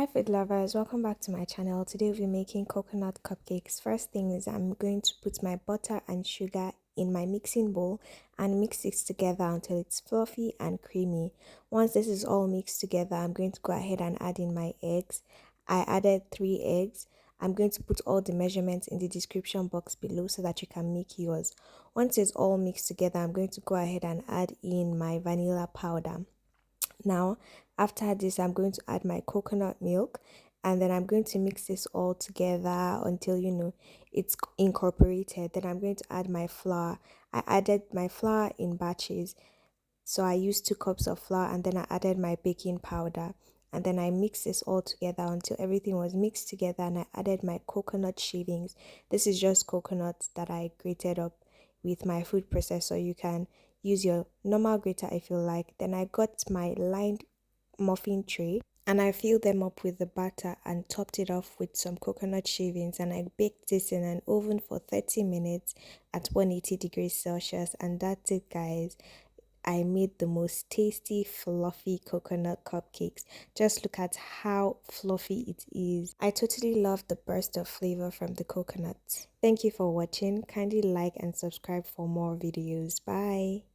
Hi food lovers, welcome back to my channel. Today we'll be making coconut cupcakes. First thing is I'm going to put my butter and sugar in my mixing bowl and mix it together until it's fluffy and creamy. Once this is all mixed together, I'm going to go ahead and add in my eggs. I added 3 eggs. I'm going to put all the measurements in the description box below so that you can make yours. Once it's all mixed together, I'm going to go ahead and add in my vanilla powder. Now, after this, I'm going to add my coconut milk and then I'm going to mix this all together until it's incorporated. Then I'm going to add my flour. I added my flour in batches. So I used 2 cups of flour and then I added my baking powder. And then I mixed this all together until everything was mixed together and I added my coconut shavings. This is just coconut that I grated up with my food processor. You can use your normal grater if you like. Then I got my lined muffin tray and I filled them up with the batter and topped it off with some coconut shavings and I baked this in an oven for 30 minutes at 180 degrees Celsius, and that's it guys. I made the most tasty fluffy coconut cupcakes. Just look at how fluffy it is. I totally love the burst of flavor from the coconut. Thank you for watching. Kindly like and subscribe for more videos. Bye.